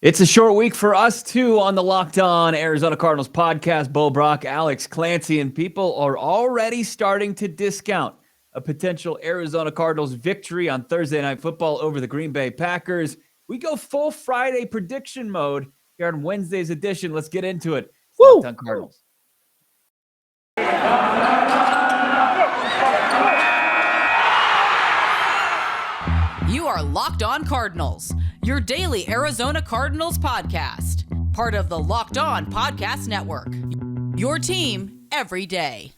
It's a short week for us, too, on the Locked On Arizona Cardinals podcast. Brack, Alex Clancy, and people are already starting to discount a potential Arizona Cardinals victory on Thursday Night Football over the Green Bay Packers. We go full Friday prediction mode here on Wednesday's edition. Let's get into it. Locked On Cardinals. You are Locked On Cardinals, your daily Arizona Cardinals podcast. Part of the Locked On Podcast Network, your team every day.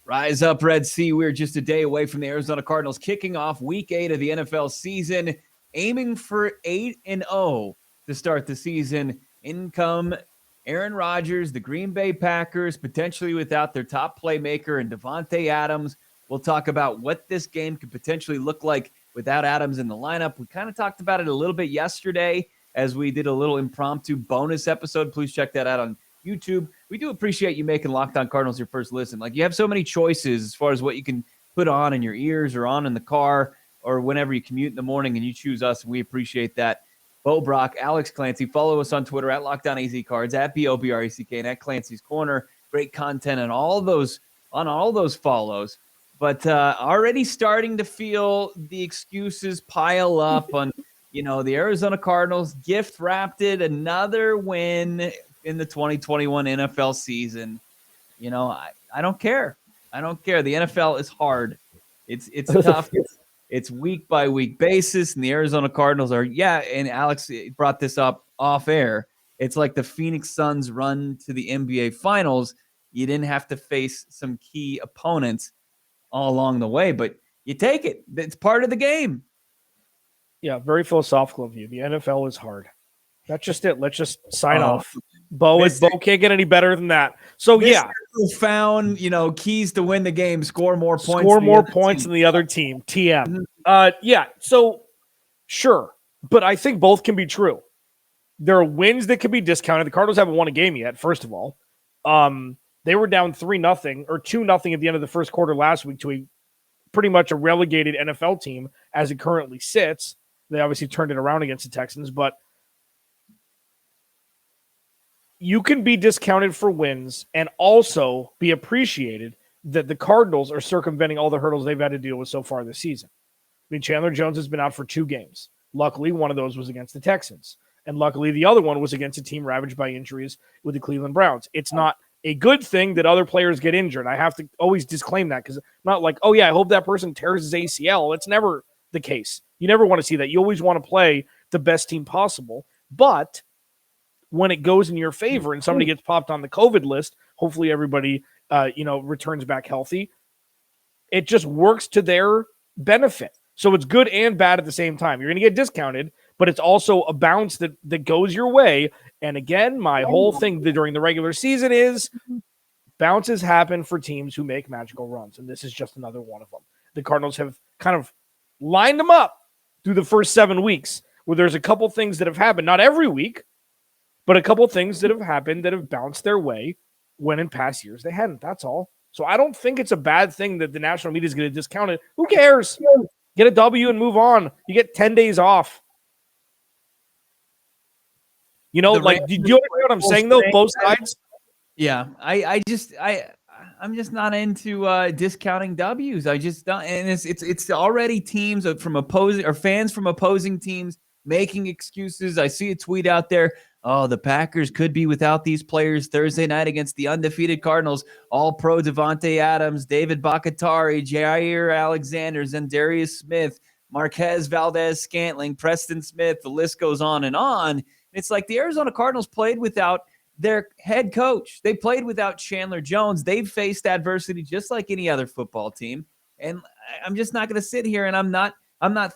Rise up, Red Sea. We're just a day away from the Arizona Cardinals kicking off Week 8 of the NFL season, aiming for 8-0 to start the season. In come Aaron Rodgers, the Green Bay Packers, potentially without their top playmaker and Davante Adams. We'll talk about what this game could potentially look like without Adams in the lineup. We kind of talked about it a little bit yesterday as we did a little impromptu bonus episode. Please check that out on YouTube. We do appreciate you making Locked On Cardinals your first listen. Like, you have so many choices as far as what you can put on in your ears or on in the car or whenever you commute in the morning, and you choose us, and we appreciate that. Brack, Alex Clancy. Follow us on Twitter at Locked On AZCards, at BOBRECK, and at Clancy's Corner. Great content on all those follows. But already starting to feel the excuses pile up on, the Arizona Cardinals gift wrapped it another win in the 2021 NFL season. I don't care. I don't care. The NFL is hard. It's tough. It's week by week basis, and the Arizona Cardinals are, and Alex brought this up off air. It's like the Phoenix Suns run to the NBA Finals. You didn't have to face some key opponents all along the way, but you take it. It's part of the game. Yeah, very philosophical of you. The NFL is hard. That's just it. Let's just sign off. Bo can't get any better than that. So, found, keys to win the game, score more points. Score more points than the other team. TM. So, sure. But I think both can be true. There are wins that can be discounted. The Cardinals haven't won a game yet, first of all. They were down 3-0 or 2-0 at the end of the first quarter last week to a pretty much a relegated NFL team as it currently sits. They obviously turned it around against the Texans, but you can be discounted for wins and also be appreciated that the Cardinals are circumventing all the hurdles they've had to deal with so far this season. I mean, Chandler Jones has been out for 2 games. Luckily, one of those was against the Texans. And luckily, the other one was against a team ravaged by injuries with the Cleveland Browns. It's not a good thing that other players get injured. I have to always disclaim that because not like, I hope that person tears his ACL. It's never the case. You never want to see that. You always want to play the best team possible. But when it goes in your favor and somebody gets popped on the COVID list, hopefully everybody, returns back healthy. It just works to their benefit. So it's good and bad at the same time. You're going to get discounted, but it's also a bounce that goes your way. And again, my whole thing during the regular season is bounces happen for teams who make magical runs. And this is just another one of them. The Cardinals have kind of lined them up through the first 7 weeks where there's a couple things that have happened, not every week, but a couple things that have happened that have bounced their way when in past years they hadn't. That's all. So I don't think it's a bad thing that the national media is going to discount it. Who cares? Get a W and move on. You get 10 days off. Do you understand what I'm saying, though? Both sides? Yeah. I'm just not into discounting W's. I just don't. And it's already teams from opposing or fans from opposing teams making excuses. I see a tweet out there. Oh, the Packers could be without these players Thursday night against the undefeated Cardinals. All-pro Davante Adams, David Bakhtiari, Jair Alexander, Zendarius Smith, Marquez Valdez-Scantling, Preston Smith. The list goes on and on. It's like the Arizona Cardinals played without their head coach. They played without Chandler Jones. They've faced adversity just like any other football team. And I'm just not going to sit here and I'm not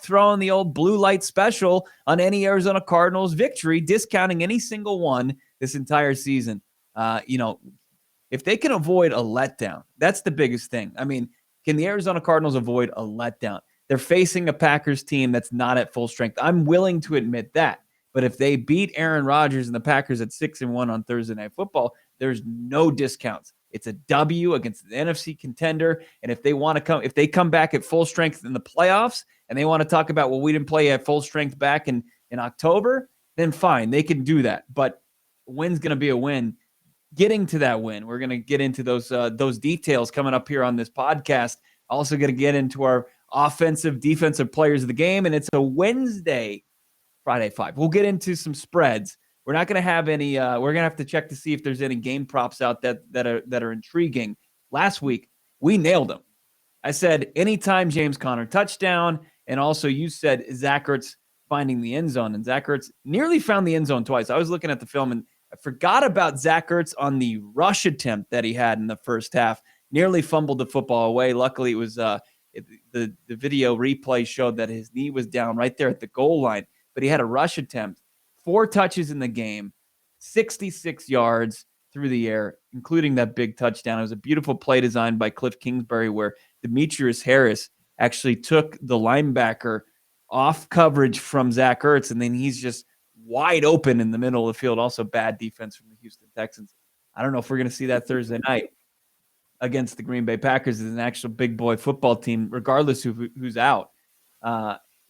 throwing the old blue light special on any Arizona Cardinals victory, discounting any single one this entire season. If they can avoid a letdown, that's the biggest thing. I mean, can the Arizona Cardinals avoid a letdown? They're facing a Packers team that's not at full strength. I'm willing to admit that. But if they beat Aaron Rodgers and the Packers at 6-1 on Thursday Night Football, there's no discounts It's a W against the NFC contender. And if they come back at full strength in the playoffs and they want to talk about, well, we didn't play at full strength back in October, then fine, they can do that. But a win's going to be a win. Getting to that win, we're going to get into those details coming up here on this podcast. Also going to get into our offensive, defensive players of the game, and it's a Wednesday, Friday 5. We'll get into some spreads. We're not going to have any. We're going to have to check to see if there's any game props out that are intriguing. Last week we nailed them. I said anytime James Conner touchdown, and also you said Zach Ertz finding the end zone, and Zach Ertz nearly found the end zone twice. I was looking at the film and I forgot about Zach Ertz on the rush attempt that he had in the first half. Nearly fumbled the football away. Luckily, it was the video replay showed that his knee was down right there at the goal line. But he had a rush attempt, 4 touches in the game, 66 yards through the air, including that big touchdown. It was a beautiful play designed by Cliff Kingsbury where Demetrius Harris actually took the linebacker off coverage from Zach Ertz, and then he's just wide open in the middle of the field. Also bad defense from the Houston Texans. I don't know if we're going to see that Thursday night against the Green Bay Packers as an actual big boy football team, regardless of who's out.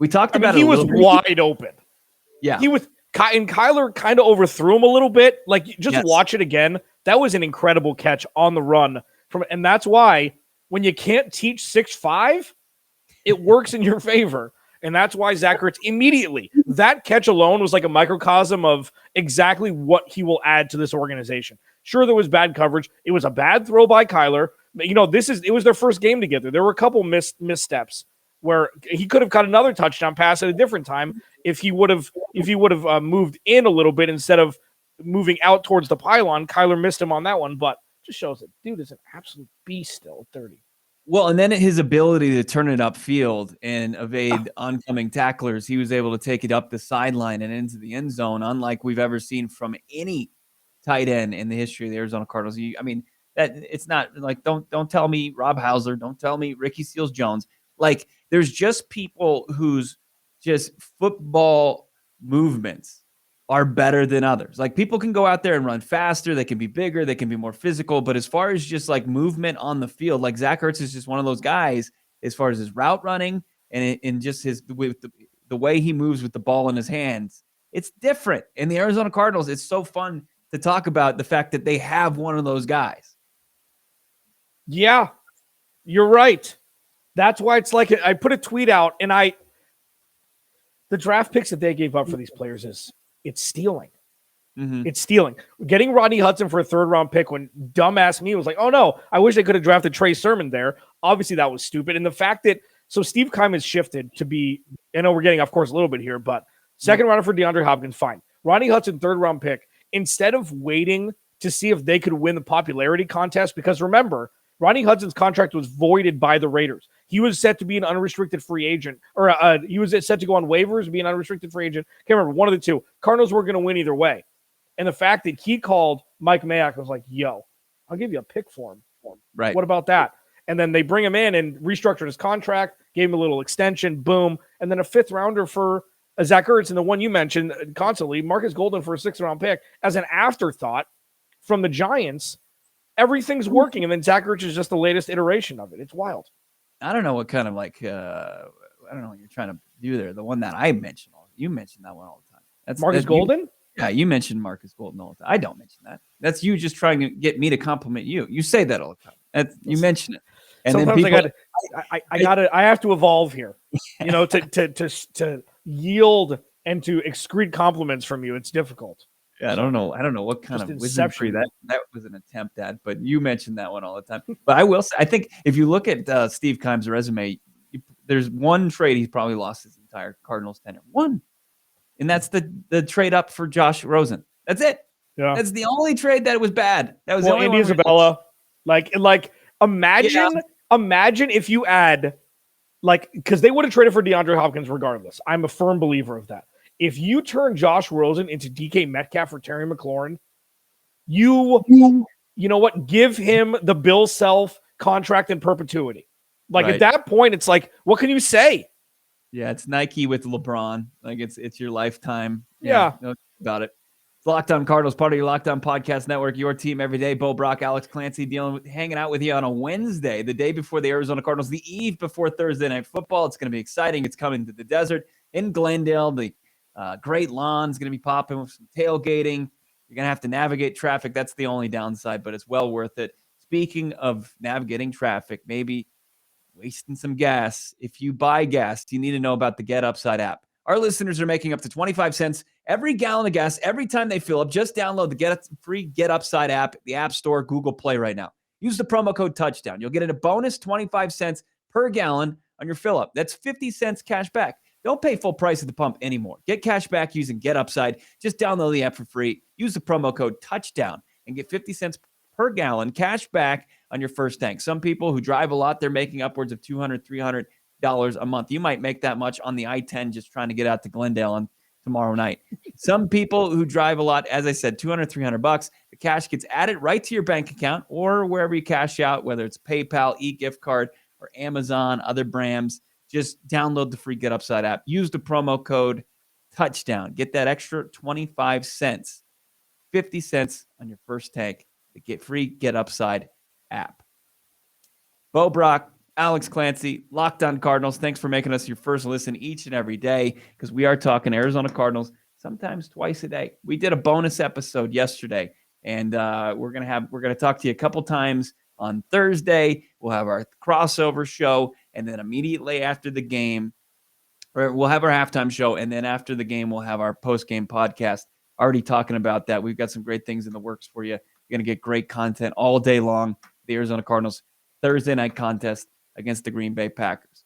We talked about he was wide open. Yeah. He was, and Kyler kind of overthrew him a little bit. Like, just watch it again. That was an incredible catch on the run. And that's why when you can't teach 6'5", it works in your favor. And that's why Zach Ertz immediately, that catch alone was like a microcosm of exactly what he will add to this organization. Sure, there was bad coverage. It was a bad throw by Kyler. You know, it was their first game together. There were a couple missteps where he could have caught another touchdown pass at a different time if he would have moved in a little bit instead of moving out towards the pylon. Kyler missed him on that one, but just shows that dude is an absolute beast still at 30. Well, and then his ability to turn it upfield and evade oncoming tacklers, he was able to take it up the sideline and into the end zone, unlike we've ever seen from any tight end in the history of the Arizona Cardinals. I mean, that it's not like don't tell me Rob Hauser, don't tell me Ricky Seals-Jones. Like, there's just people whose just football movements are better than others. Like, people can go out there and run faster. They can be bigger. They can be more physical. But as far as just like movement on the field, like Zach Ertz is just one of those guys as far as his route running and just the way he moves with the ball in his hands. It's different. In the Arizona Cardinals, it's so fun to talk about the fact that they have one of those guys. Yeah, you're right. That's why it's like I put a tweet out and the draft picks that they gave up for these players it's stealing. Mm-hmm. It's stealing. Getting Rodney Hudson for a 3rd-round pick when dumbass me was like, oh, no, I wish they could have drafted Trey Sermon there. Obviously, that was stupid. And the fact that – so Steve Keim has shifted to be – I know we're getting, of course, a little bit here, but second rounder for DeAndre Hopkins, fine. Rodney Hudson, 3rd-round pick. Instead of waiting to see if they could win the popularity contest, because remember, Rodney Hudson's contract was voided by the Raiders. He was set to be an unrestricted free agent, or he was set to go on waivers and be an unrestricted free agent. Can't remember, one of the two. Cardinals were going to win either way. And the fact that he called Mike Mayock was like, yo, I'll give you a pick for him. Right. What about that? And then they bring him in and restructured his contract, gave him a little extension, boom. And then a 5th rounder for Zach Ertz, and the one you mentioned constantly, Marcus Golden for a 6th-round pick as an afterthought from the Giants. Everything's working, and then Zach Ertz is just the latest iteration of it. It's wild. I don't know what kind of I don't know what you're trying to do there. The one that I mentioned, you mentioned that one all the time. That's Marcus Golden? You mentioned Marcus Golden all the time. I don't mention that. That's you just trying to get me to compliment you. You say that all the time. You mention it. And sometimes then people, I have to evolve here, you know, to yield and to excrete compliments from you. It's difficult. Yeah, I don't know what kind of wizardry that was an attempt at, but you mentioned that one all the time. But I will say, I think if you look at Steve Keim's resume, there's one trade he's probably lost his entire Cardinals tenure. One. And that's the trade up for Josh Rosen. That's it. Yeah. That's the only trade that was bad. That was the only Andy Isabella. Like imagine if you add, because they would have traded for DeAndre Hopkins regardless. I'm a firm believer of that. If you turn Josh Rosen into DK Metcalf or Terry McLaurin, you know what? Give him the Bill Self contract in perpetuity. At that point, it's like, what can you say? Yeah, it's Nike with LeBron. Like it's your lifetime. Yeah. No about it. Locked On Cardinals, part of your Locked On Podcast Network, your team every day. Brack, Alex Clancy, hanging out with you on a Wednesday, the day before the Arizona Cardinals, the eve before Thursday Night Football. It's going to be exciting. It's coming to the desert in Glendale. The great lawn's going to be popping with some tailgating. You're going to have to navigate traffic. That's the only downside, but it's well worth it. Speaking of navigating traffic, maybe wasting some gas. If you buy gas, you need to know about the Get Upside app. Our listeners are making up to 25 cents every gallon of gas every time they fill up. Just download the free Get Upside app, the App Store, Google Play right now. Use the promo code Touchdown. You'll get a bonus 25 cents per gallon on your fill up. That's 50 cents cash back. Don't pay full price at the pump anymore. Get cash back using Get Upside. Just download the app for free. Use the promo code Touchdown and get 50 cents per gallon cash back on your first tank. Some people who drive a lot, they're making upwards of $200, $300 a month. You might make that much on the I-10 just trying to get out to Glendale on tomorrow night. Some people who drive a lot, as I said, $200, $300, the cash gets added right to your bank account or wherever you cash out, whether it's PayPal, e-gift card, or Amazon, other brands. Just download the free Get Upside app. Use the promo code Touchdown. Get that extra 25 cents, 50 cents on your first tank. The Get free Get Upside app. Brack, Alex Clancy, Locked On Cardinals. Thanks for making us your first listen each and every day, because we are talking Arizona Cardinals sometimes twice a day. We did a bonus episode yesterday, and we're gonna talk to you a couple times on Thursday. We'll have our crossover show, and then immediately after the game, or we'll have our halftime show, and then after the game, we'll have our post-game podcast. Already talking about that. We've got some great things in the works for you. You're going to get great content all day long. The Arizona Cardinals Thursday night contest against the Green Bay Packers.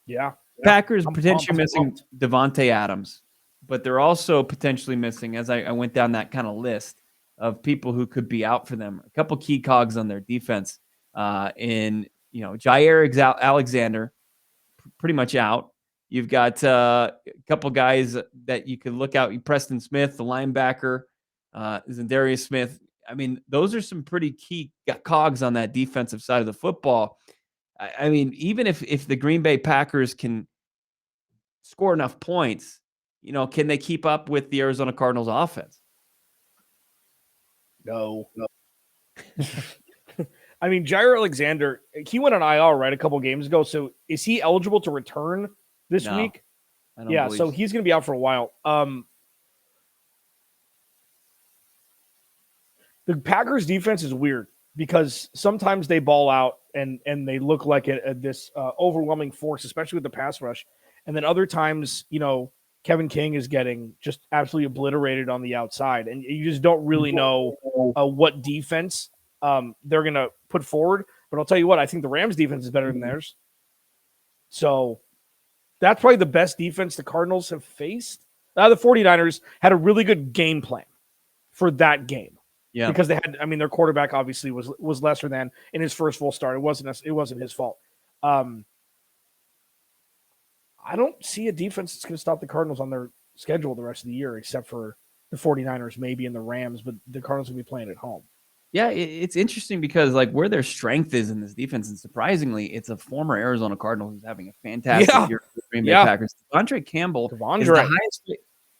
Yeah. Packers potentially missing Devontae Adams, but they're also potentially missing, as I went down that kind of list of people who could be out for them, a couple key cogs on their defense Jair Alexander, pretty much out. You've got a couple guys that you could look out. Preston Smith, the linebacker, Za'Darius Smith. I mean, those are some pretty key cogs on that defensive side of the football. I mean, even if the Green Bay Packers can score enough points, can they keep up with the Arizona Cardinals offense? No. I mean, Jair Alexander, he went on IR, right, a couple games ago. So is he eligible to return this week? Yeah, so he's going to be out for a while. The Packers defense is weird because sometimes they ball out and they look like this overwhelming force, especially with the pass rush. And then other times, Kevin King is getting just absolutely obliterated on the outside. And you just don't really know what defense they're going to put forward. But I'll tell you what, I think the Rams defense is better than theirs. So that's probably the best defense the Cardinals have faced. The 49ers had a really good game plan for that game. Yeah. Because they had, their quarterback obviously was lesser than in his first full start. It wasn't his fault. I don't see a defense that's going to stop the Cardinals on their schedule the rest of the year, except for the 49ers, maybe, and the Rams, but the Cardinals will be playing at home. Yeah, it's interesting because where their strength is in this defense, and surprisingly, it's a former Arizona Cardinal who's having a fantastic year for the Green Bay Packers. Devondre Campbell is the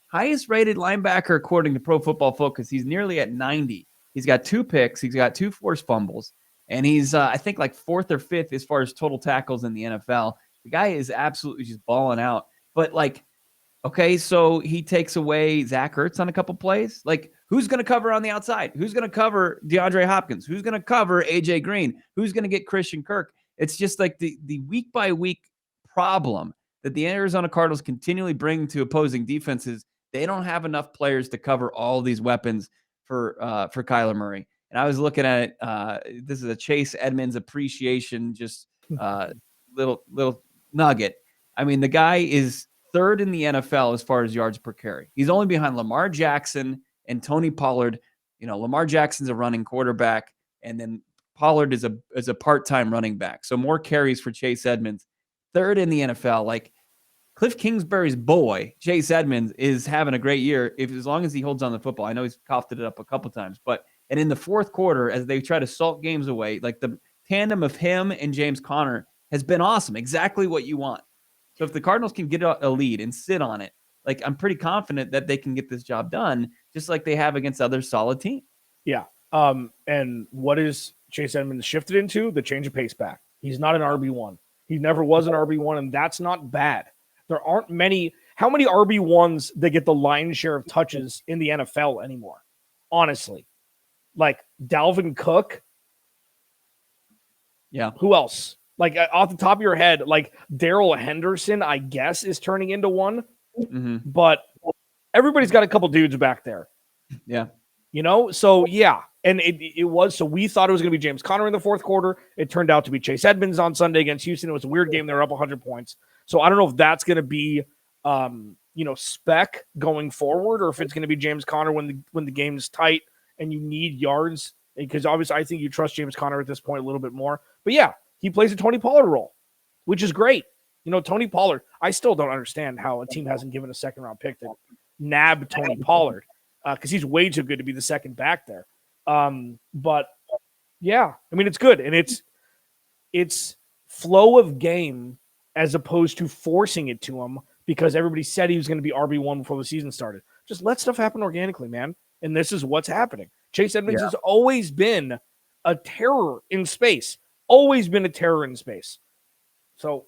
highest rated linebacker according to Pro Football Focus. He's nearly at 90. He's got 2 picks. He's got 2 forced fumbles, and he's I think like 4th or 5th as far as total tackles in the NFL. The guy is absolutely just balling out. But okay, so he takes away Zach Ertz on a couple plays. Who's going to cover on the outside? Who's going to cover DeAndre Hopkins? Who's going to cover AJ Green? Who's going to get Christian Kirk? It's just like the week by week problem that the Arizona Cardinals continually bring to opposing defenses. They don't have enough players to cover all these weapons for Kyler Murray. And I was looking at it. This is a Chase Edmonds appreciation, just little nugget. I mean, the guy is 3rd in the NFL as far as yards per carry. He's only behind Lamar Jackson and Tony Pollard. Lamar Jackson's a running quarterback, and then Pollard is a part-time running back. So more carries for Chase Edmonds. 3rd in the NFL. Cliff Kingsbury's boy, Chase Edmonds, is having a great year as long as he holds on the football. I know he's coughed it up a couple times, and in the 4th quarter, as they try to salt games away, the tandem of him and James Conner has been awesome. Exactly what you want. So if the Cardinals can get a lead and sit on it, I'm pretty confident that they can get this job done. just like they have against other solid teams. Yeah. And what is Chase Edmonds shifted into? The change of pace back. He's not an RB1. He never was an RB1, and that's not bad. There aren't many. How many RB1s that get the lion's share of touches in the NFL anymore? Honestly. Like Dalvin Cook. Yeah. Who else? Like off the top of your head, like Darrell Henderson, I guess, is turning into one. Mm-hmm. But everybody's got a couple dudes back there. Yeah. So yeah. And it was, so we thought it was going to be James Conner in the fourth quarter. It turned out to be Chase Edmonds on Sunday against Houston. It was a weird game. They were up 100 points. So I don't know if that's going to be, spec going forward, or if it's going to be James Conner when the game's tight and you need yards. Because obviously I think you trust James Conner at this point a little bit more. But yeah, he plays a Tony Pollard role, which is great. Tony Pollard, I still don't understand how a team hasn't given a second-round pick to nab Tony Pollard, because he's way too good to be the second back there. But yeah, I mean, it's good. And it's flow of game as opposed to forcing it to him because everybody said he was going to be RB1 before the season started. Just let stuff happen organically, man. And this is what's happening. Chase Edmonds has always been a terror in space. Always been a terror in space. So,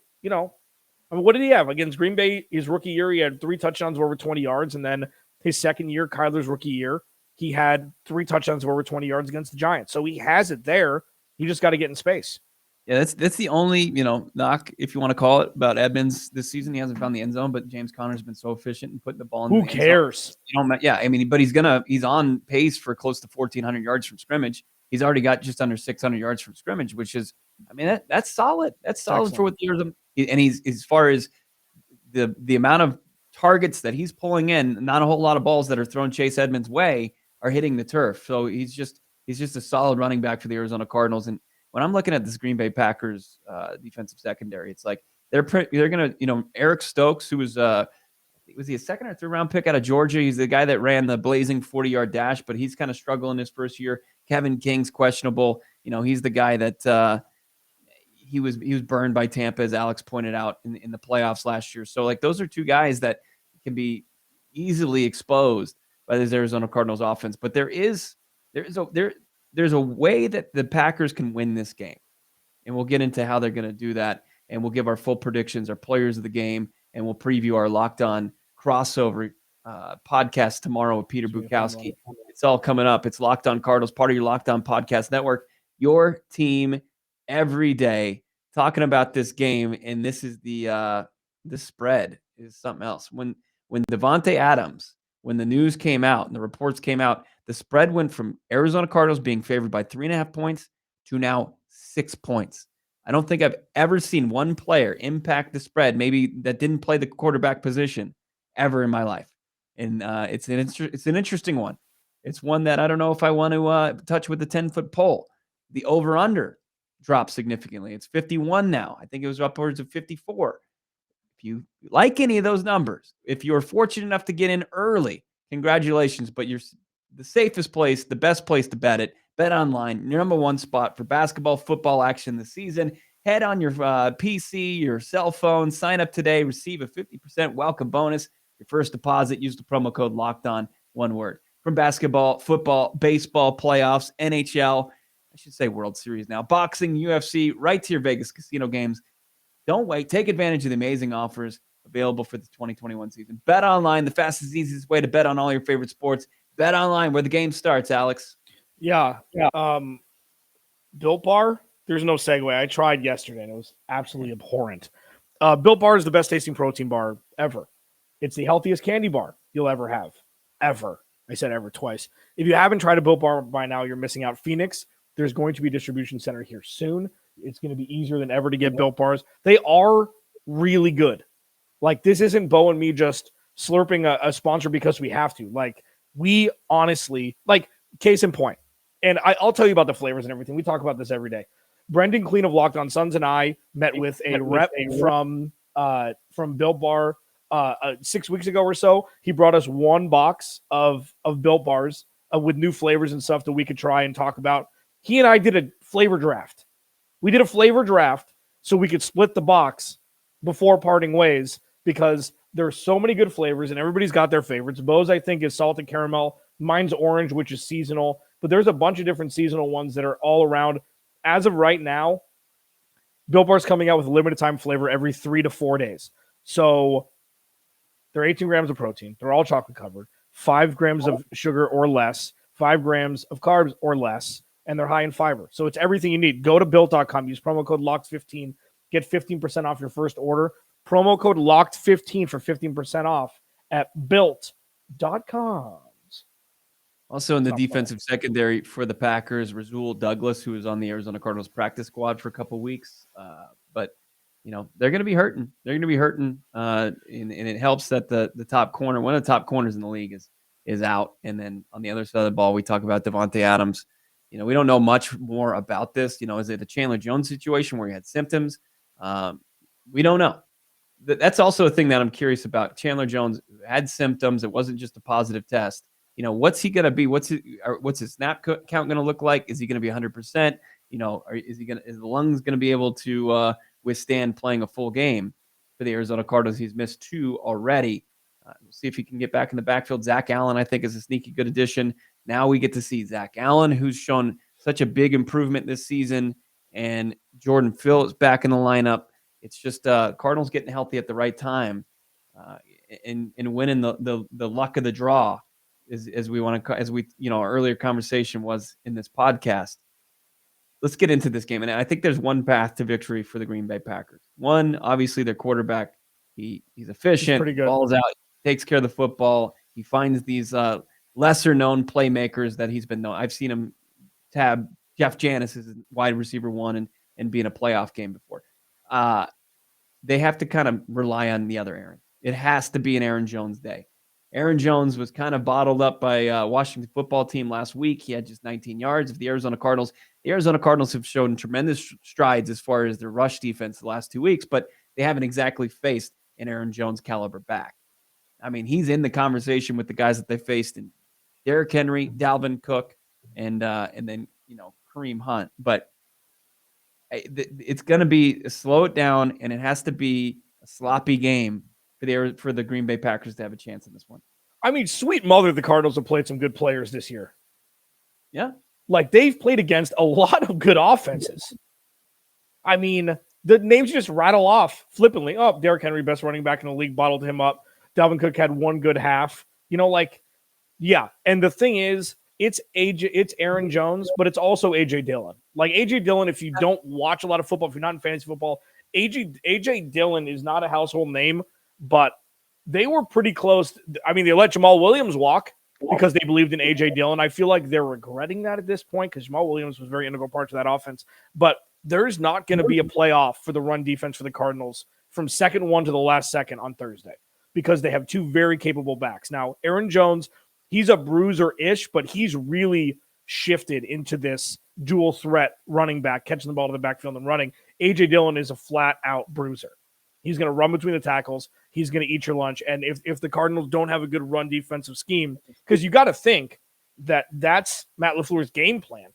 what did he have? Against Green Bay, his rookie year, he had 3 touchdowns of over 20 yards. And then his second year, Kyler's rookie year, he had 3 touchdowns of over 20 yards against the Giants. So he has it there. You just got to get in space. Yeah, that's the only, knock, if you want to call it, about Edmonds this season. He hasn't found the end zone, but James Conner's been so efficient in putting the ball in the end zone. Who cares? Yeah, I mean, but he's on pace for close to 1,400 yards from scrimmage. He's already got just under 600 yards from scrimmage, which is, I mean, that's solid. That's solid. Excellent. For what the years. And he's, as far as the amount of targets that he's pulling in, not a whole lot of balls that are thrown Chase Edmonds' way are hitting the turf. So he's just a solid running back for the Arizona Cardinals. And when I'm looking at this Green Bay Packers defensive secondary, it's like they're going to, Eric Stokes, who was he a second or third round pick out of Georgia? He's the guy that ran the blazing 40-yard dash, but he's kind of struggling his first year. Kevin King's questionable. He's the guy that he was burned by Tampa, as Alex pointed out in the playoffs last year. So like those are 2 guys that can be easily exposed by this Arizona Cardinals offense. But there's a way that the Packers can win this game. And we'll get into how they're going to do that. And we'll give our full predictions, our players of the game, and we'll preview our Locked On crossover podcast tomorrow with Peter Bukowski. It's all coming up. It's Locked On Cardinals, part of your Locked On Podcast Network. Your team every day talking about this game. And this is the spread is something else. When Devontae Adams, when the news came out and the reports came out, the spread went from Arizona Cardinals being favored by 3.5 points to now 6 points. I don't think I've ever seen one player impact the spread, maybe that didn't play the quarterback position, ever in my life. And it's an interesting one. It's one that I don't know if I want to touch with the 10-foot pole. The over-under dropped significantly. It's 51 now. I think it was upwards of 54. If you like any of those numbers, if you're fortunate enough to get in early, congratulations. But you're the safest place, the best place to bet it. Bet Online, your number one spot for basketball, football action this season. Head on your PC, your cell phone, sign up today, receive a 50% welcome bonus. Your first deposit, use the promo code Locked On, one word. From basketball, football, baseball, playoffs, NHL, I should say World Series now, boxing, UFC, right to your Vegas casino games. Don't wait. Take advantage of the amazing offers available for the 2021 season. Bet Online, the fastest, easiest way to bet on all your favorite sports. Bet Online, where the game starts, Alex. Yeah. Built Bar, there's no segue. I tried yesterday, and it was absolutely abhorrent. Built Bar is the best tasting protein bar ever. It's the healthiest candy bar you'll ever have. Ever. I said ever twice. If you haven't tried a Built Bar by now, you're missing out. Phoenix, there's going to be a distribution center here soon. It's going to be easier than ever to get Built Bars. They are really good. Like, this isn't Bo and me just slurping a sponsor because we have to. Like, we honestly, like, case in point. And I'll tell you about the flavors and everything. We talk about this every day. Brendan Clean of Locked On Sons and I met with a rep from Built Bar 6 weeks ago or so. He brought us 1 box of Built Bars with new flavors and stuff that we could try and talk about. He and I did a flavor draft. We did a flavor draft so we could split the box before parting ways because there are so many good flavors and everybody's got their favorites. Bo's, I think, is salted caramel, Mine's orange, which is seasonal, but there's a bunch of different seasonal ones that are all around. As of right now, Built Bar's coming out with limited time flavor every 3 to 4 days. So they're 18 grams of protein. They're all chocolate covered, 5 grams of sugar or less, 5 grams of carbs or less, and they're high in fiber. So it's everything you need. Go to built.com, use promo code LOCKED15, get 15% off your first order. Promo code LOCKED15 for 15% off at built.com. Also in the defensive secondary for the Packers, Rasul Douglas, who was on the Arizona Cardinals practice squad for a couple weeks. But, they're going to be hurting. They're going to be hurting. And it helps that the top corner, one of the top corners in the league is out. And then on the other side of the ball, we talk about Devontae Adams. We don't know much more about this. Is it a Chandler Jones situation where he had symptoms? We don't know. That's also a thing that I'm curious about. Chandler Jones had symptoms. It wasn't just a positive test. What's he going to be? What's his snap count going to look like? Is he going to be 100%? Is the lungs going to be able to withstand playing a full game for the Arizona Cardinals? He's missed 2 already. We'll see if he can get back in the backfield. Zach Allen, I think, is a sneaky good addition. Now we get to see Zach Allen, who's shown such a big improvement this season, and Jordan Phillips back in the lineup. It's just Cardinals getting healthy at the right time and winning the luck of the draw. As we our earlier conversation was in this podcast. Let's get into this game. And I think there's one path to victory for the Green Bay Packers. One, obviously their quarterback, he's efficient, pretty good. Balls out, takes care of the football. He finds these lesser known playmakers that he's been known. I've seen him tab Jeff Janis as wide receiver 1 and be in a playoff game before. They have to kind of rely on the other Aaron. It has to be an Aaron Jones day. Aaron Jones was kind of bottled up by Washington football team last week. He had just 19 yards of the Arizona Cardinals. The Arizona Cardinals have shown tremendous strides as far as their rush defense the last 2 weeks, but they haven't exactly faced an Aaron Jones caliber back. I mean, he's in the conversation with the guys that they faced in Derrick Henry, Dalvin Cook, and then Kareem Hunt. But it's going to be slow it down, and it has to be a sloppy game for the Green Bay Packers to have a chance in this one. I mean, sweet mother, the Cardinals have played some good players this year. Yeah. Like, they've played against a lot of good offenses. I mean, the names just rattle off flippantly. Oh, Derrick Henry, best running back in the league, bottled him up. Dalvin Cook had 1 good half. Yeah. And the thing is, it's Aaron Jones, but it's also A.J. Dillon. Like, A.J. Dillon, if you don't watch a lot of football, if you're not in fantasy football, A.J. Dillon is not a household name, but they were pretty close. I mean, they let Jamal Williams walk because they believed in A.J. Dillon. I feel like they're regretting that at this point because Jamal Williams was a very integral part to that offense. But there's not going to be a playoff for the run defense for the Cardinals from second 1 to the last second on Thursday because they have 2 very capable backs. Now, Aaron Jones, he's a bruiser-ish, but he's really shifted into this dual threat running back, catching the ball to the backfield and running. A.J. Dillon is a flat-out bruiser. He's going to run between the tackles. He's going to eat your lunch. And if the Cardinals don't have a good run defensive scheme, because you got to think that that's Matt LaFleur's game plan.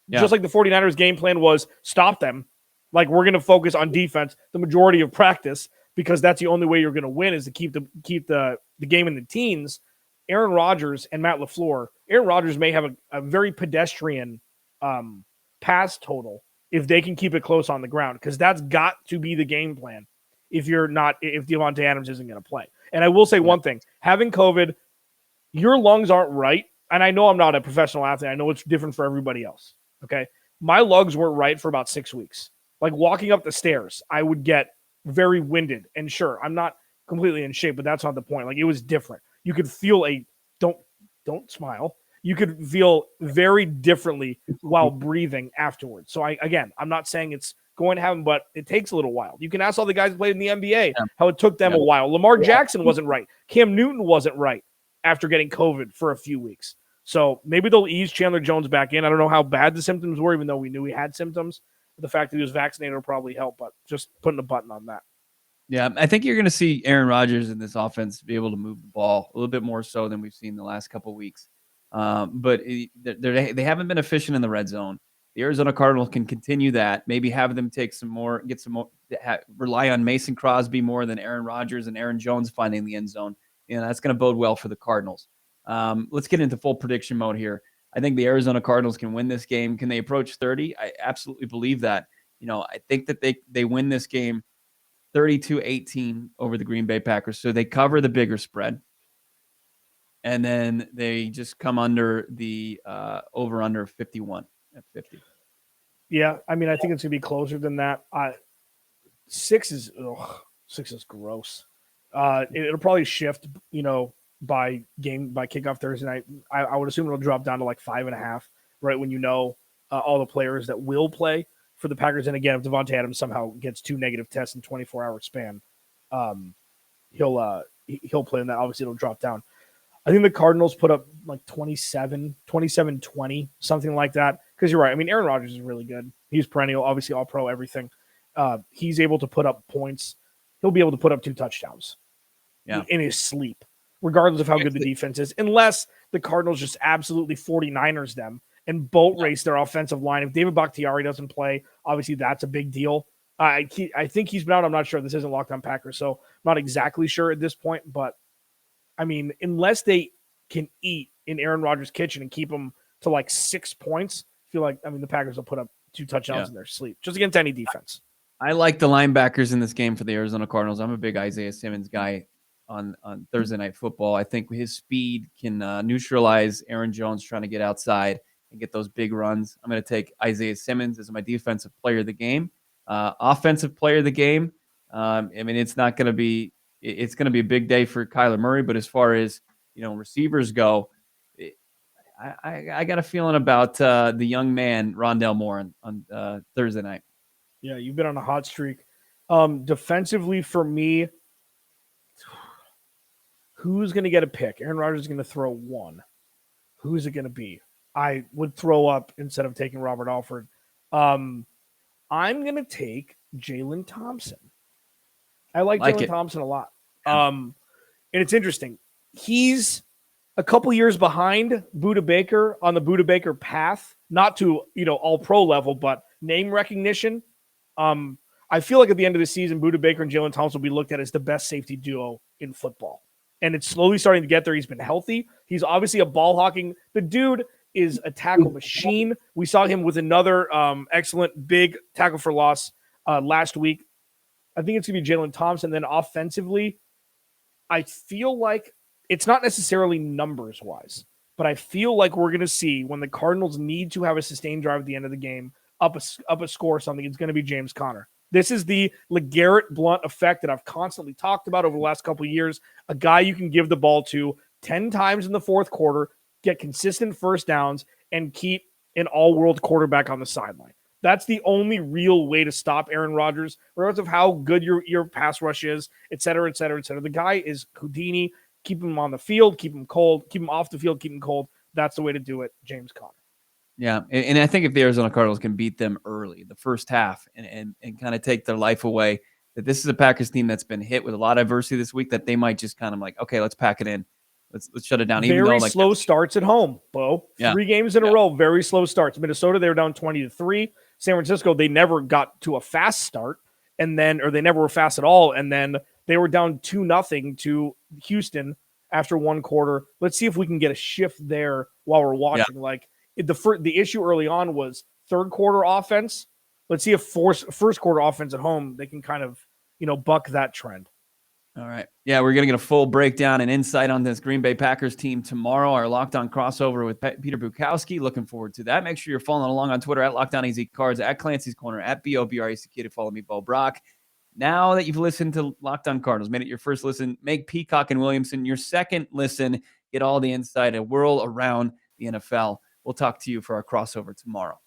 Yeah. Just like the 49ers game plan was stop them. Like, we're going to focus on defense the majority of practice because that's the only way you're going to win is to keep the game in the teens. Aaron Rodgers and Matt LaFleur, Aaron Rodgers may have a very pedestrian pass total if they can keep it close on the ground because that's got to be the game plan. If Devontae Adams isn't going to play. And I will say one thing, having COVID, your lungs aren't right. And I know I'm not a professional athlete. I know it's different for everybody else. Okay. My lungs weren't right for about 6 weeks. Like walking up the stairs, I would get very winded. And sure, I'm not completely in shape, but that's not the point. Like it was different. You could feel don't smile. You could feel very differently while breathing afterwards. So I'm not saying it's going to happen, but it takes a little while. You can ask all the guys who played in the NBA how it took them a while. Lamar Jackson wasn't right. Cam Newton wasn't right after getting COVID for a few weeks. So maybe they'll ease Chandler Jones back in. I don't know how bad the symptoms were, even though we knew he had symptoms. The fact that he was vaccinated will probably help, but just putting a button on that. Yeah, I think you're going to see Aaron Rodgers in this offense be able to move the ball a little bit more so than we've seen the last couple of weeks. But they haven't been efficient in the red zone. The Arizona Cardinals can continue that, maybe have them rely on Mason Crosby more than Aaron Rodgers and Aaron Jones finding the end zone. That's going to bode well for the Cardinals. Let's get into full prediction mode here. I think the Arizona Cardinals can win this game. Can they approach 30? I absolutely believe that. I think that they win this game 32-18 over the Green Bay Packers. So they cover the bigger spread. And then they just come under the over-under 51 at 50. Yeah, I mean, I think it's going to be closer than that. 6 is gross. It'll probably shift, by kickoff Thursday night. I would assume it'll drop down to like 5.5, right when all the players that will play for the Packers. And again, if Devontae Adams somehow gets 2 negative tests in 24-hour span, he'll play in that. Obviously, it'll drop down. I think the Cardinals put up like 27-20, something like that. Because you're right. I mean, Aaron Rodgers is really good. He's perennial, obviously all pro, everything. He's able to put up points. He'll be able to put up 2 touchdowns in his sleep, regardless of how good the defense is, unless the Cardinals just absolutely 49ers them and boat race their offensive line. If David Bakhtiari doesn't play, obviously that's a big deal. I think he's been out. I'm not sure. This isn't Locked On Packers, so I'm not exactly sure at this point. But, I mean, unless they can eat in Aaron Rodgers' kitchen and keep him to like 6 points, I feel like, the Packers will put up 2 touchdowns in their sleep, just against any defense. I like the linebackers in this game for the Arizona Cardinals. I'm a big Isaiah Simmons guy on Thursday Night Football. I think his speed can neutralize Aaron Jones trying to get outside and get those big runs. I'm going to take Isaiah Simmons as my defensive player of the game. Offensive player of the game, it's going to be a big day for Kyler Murray, but as far as, receivers go, I got a feeling about the young man, Rondale Moore, on Thursday night. Yeah, you've been on a hot streak. Defensively for me, who's going to get a pick? Aaron Rodgers is going to throw 1. Who's it going to be? I would throw up instead of taking Robert Alford. I'm going to take Jalen Thompson. I like Jalen Thompson a lot. And it's interesting. He's a couple years behind Budda Baker on the Budda Baker path, not to, all pro level, but name recognition. I feel like at the end of the season, Budda Baker and Jalen Thompson will be looked at as the best safety duo in football. And it's slowly starting to get there. He's been healthy. He's obviously a ball hawking. The dude is a tackle machine. We saw him with another excellent big tackle for loss last week. I think it's going to be Jalen Thompson. Then offensively, I feel like it's not necessarily numbers wise, but I feel like we're going to see when the Cardinals need to have a sustained drive at the end of the game, up a score or something, it's going to be James Conner. This is the LeGarrette Blount effect that I've constantly talked about over the last couple of years. A guy you can give the ball to 10 times in the fourth quarter, get consistent first downs, and keep an all-world quarterback on the sideline. That's the only real way to stop Aaron Rodgers, regardless of how good your pass rush is, et cetera, et cetera, et cetera. The guy is Houdini. Keep him on the field, keep him cold, keep him off the field, keep him cold. That's the way to do it, James Conner. Yeah, and I think if the Arizona Cardinals can beat them early, the first half, and kind of take their life away, that this is a Packers team that's been hit with a lot of adversity this week, that they might just kind of like, okay, let's pack it in. Let's shut it down. Very slow starts at home, Bo. Yeah. 3 games in a row, very slow starts. Minnesota, they were down 20-3. San Francisco, they never got to a fast start, or they never were fast at all, and then they were down 2-0 to Houston after 1 quarter. Let's see if we can get a shift there while we're watching. Yeah. The issue early on was third quarter offense. Let's see if first quarter offense at home, they can kind of, buck that trend. All right. Yeah, we're going to get a full breakdown and insight on this Green Bay Packers team tomorrow. Our Locked On crossover with Peter Bukowski. Looking forward to that. Make sure you're following along on Twitter at Locked On AZCards, at Clancy's Corner, at BOBRAC to follow me, Bo Brock. Now that you've listened to Locked On Cardinals, made it your first listen, make Peacock and Williamson your second listen. Get all the insight and whirl around the NFL. We'll talk to you for our crossover tomorrow.